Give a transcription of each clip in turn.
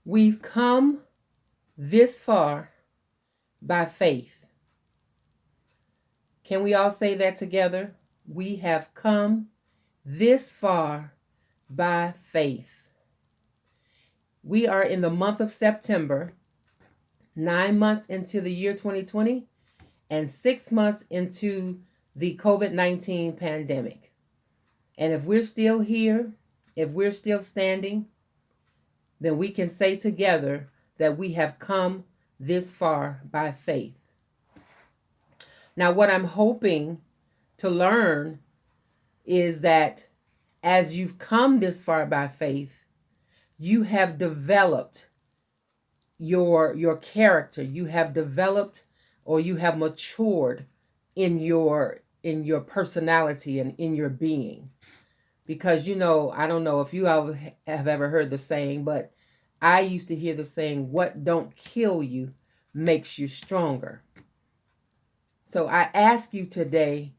We've come this far by faith. Can we all say that together? We have come this far by faith. We are in the month of September, 9 months into the year 2020, and 6 months into the COVID-19 pandemic. And if we're still here, if we're still standing, then we can say together that we have come this far by faith. Now, what I'm hoping to learn is that as you've come this far by faith, you have developed your character. You have developed, or you have matured in your personality and in your being. Because I don't know if you have ever heard the saying, but I used to hear the saying, what don't kill you makes you stronger. So I ask you today,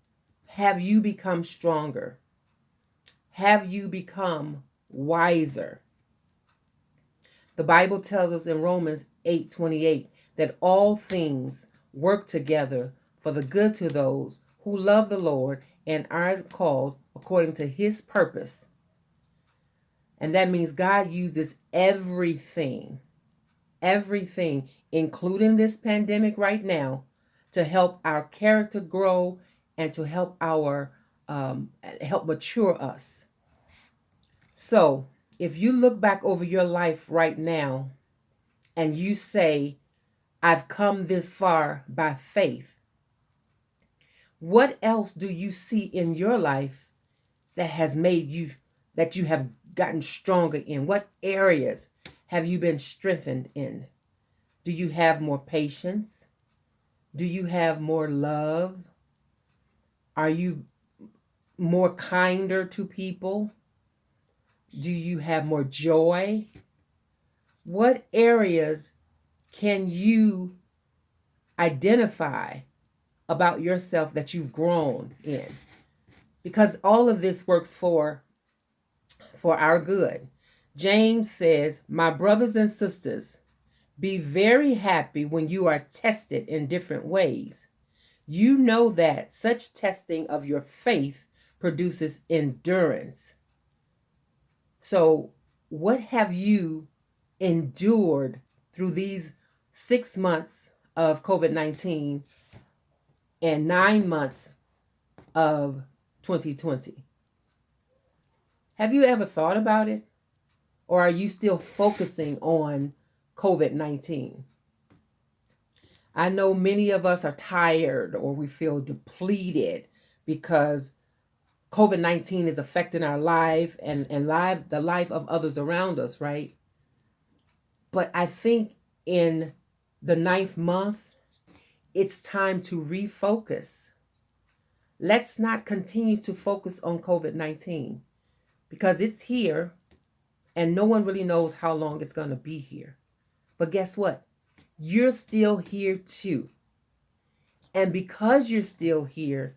have you become stronger? Have you become wiser? The Bible tells us in Romans 8:28 that all things work together for the good to those who love the Lord and are called according to his purpose. And that means God uses everything, including this pandemic right now, to help our character grow and to help help mature us. So if you look back over your life right now and you say, I've come this far by faith, what else do you see in your life that has made you, that you have gotten stronger in? What areas have you been strengthened in? Do you have more patience? Do you have more love? Are you more kinder to people? Do you have more joy? What areas can you identify about yourself that you've grown in? Because all of this works for our good. James says, my brothers and sisters, be very happy when you are tested in different ways. You know that such testing of your faith produces endurance. So, what have you endured through these 6 months of COVID-19 and 9 months of 2020? Have you ever thought about it? Or are you still focusing on COVID-19? I know many of us are tired or we feel depleted because COVID-19 is affecting our life and the life of others around us, right? But I think in the 9th month, it's time to refocus. Let's not continue to focus on COVID-19 because it's here and no one really knows how long it's going to be here. But guess what? You're still here too. And because you're still here,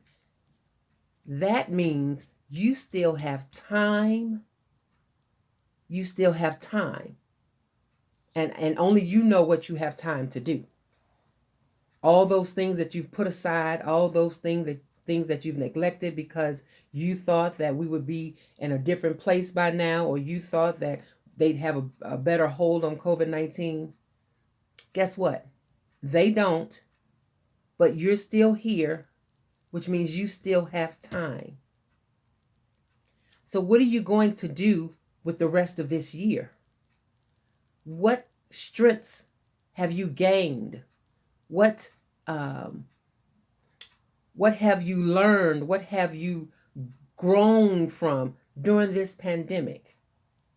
that means you still have time. You still have time. And only you know what you have time to do. All those things that you've put aside, all those things that you've neglected because you thought that we would be in a different place by now, or you thought that they'd have a better hold on COVID-19. Guess what? They don't, but you're still here, which means you still have time. So what are you going to do with the rest of this year? What strengths have you gained? What have you learned? What have you grown from during this pandemic?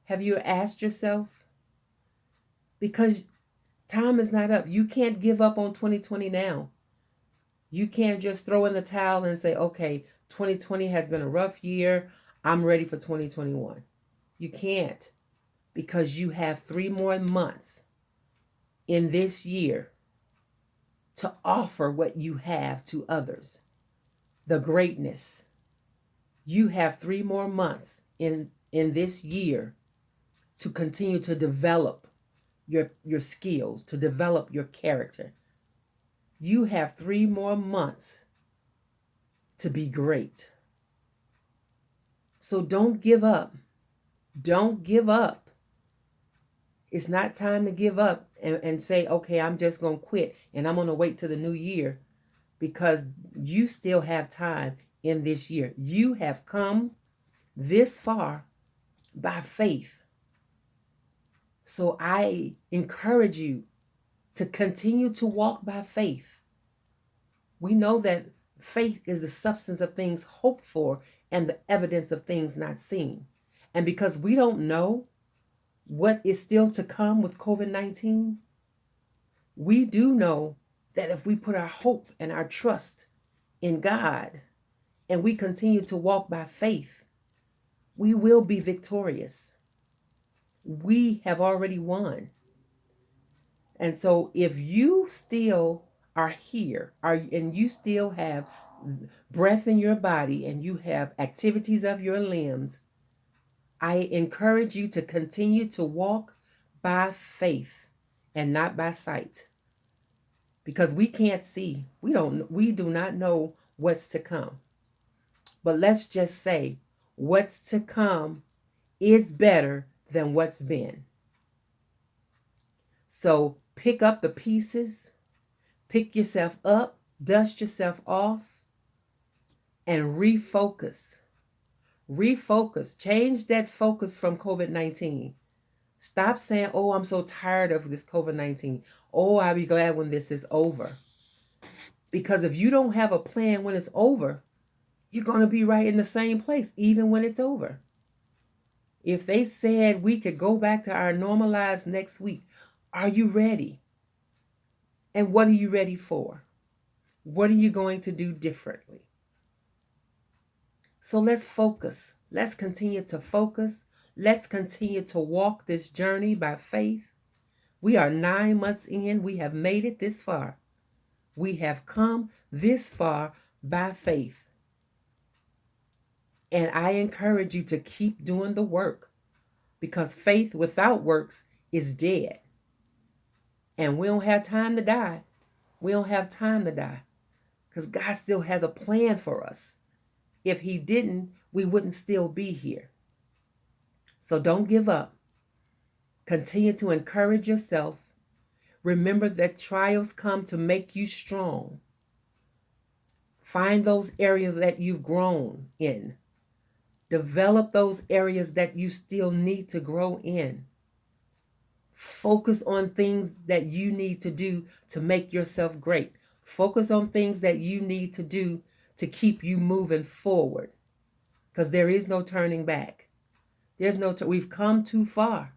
Have you asked yourself? Because time is not up. You can't give up on 2020 now. You can't just throw in the towel and say, okay, 2020 has been a rough year. I'm ready for 2021. You can't, because you have 3 more months in this year to offer what you have to others, the greatness. You have 3 more months in this year to continue to develop your skills, to develop your character. You have 3 more months to be great. So don't give up. Don't give up. It's not time to give up and say, okay, I'm just going to quit and I'm going to wait till the new year, because you still have time in this year. You have come this far by faith. So I encourage you to continue to walk by faith. We know that faith is the substance of things hoped for and the evidence of things not seen. And because we don't know what is still to come with COVID-19, we do know that if we put our hope and our trust in God and we continue to walk by faith, we will be victorious. We have already won. And so if you still are here, and you still have breath in your body and you have activities of your limbs, I encourage you to continue to walk by faith and not by sight. Because we can't see. We do not know what's to come. But let's just say what's to come is better than what's been. So pick up the pieces, pick yourself up, dust yourself off, and refocus. Refocus. Change that focus from COVID-19. Stop saying, oh, I'm so tired of this COVID-19. Oh, I'll be glad when this is over. Because if you don't have a plan when it's over, you're going to be right in the same place, even when it's over. If they said we could go back to our normal lives next week, are you ready? And what are you ready for? What are you going to do differently? So let's focus. Let's continue to focus. Let's continue to walk this journey by faith. We are 9 months in. We have made it this far. We have come this far by faith. And I encourage you to keep doing the work, because faith without works is dead. And we don't have time to die. We don't have time to die, because God still has a plan for us. If he didn't, we wouldn't still be here. So don't give up. Continue to encourage yourself. Remember that trials come to make you strong. Find those areas that you've grown in. Develop those areas that you still need to grow in. Focus on things that you need to do to make yourself great. Focus on things that you need to do to keep you moving forward, because there is no turning back. We've come too far.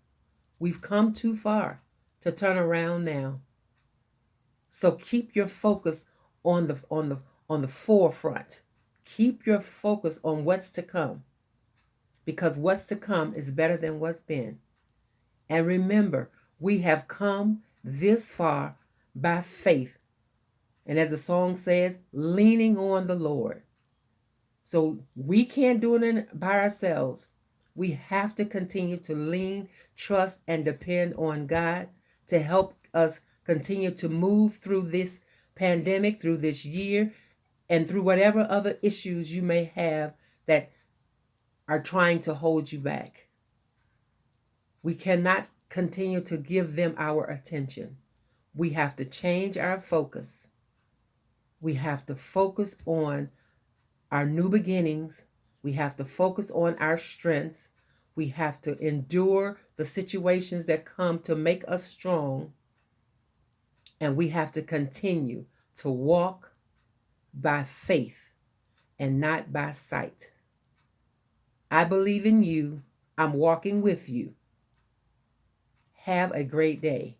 We've come too far to turn around now. So keep your focus on the forefront. Keep your focus on what's to come, because what's to come is better than what's been. And remember, we have come this far by faith. And as the song says, leaning on the Lord. So we can't do it by ourselves. We have to continue to lean, trust, and depend on God to help us continue to move through this pandemic, through this year, and through whatever other issues you may have that are trying to hold you back. We cannot continue to give them our attention. We have to change our focus. We have to focus on our new beginnings. We have to focus on our strengths. We have to endure the situations that come to make us strong. And we have to continue to walk by faith and not by sight. I believe in you. I'm walking with you. Have a great day.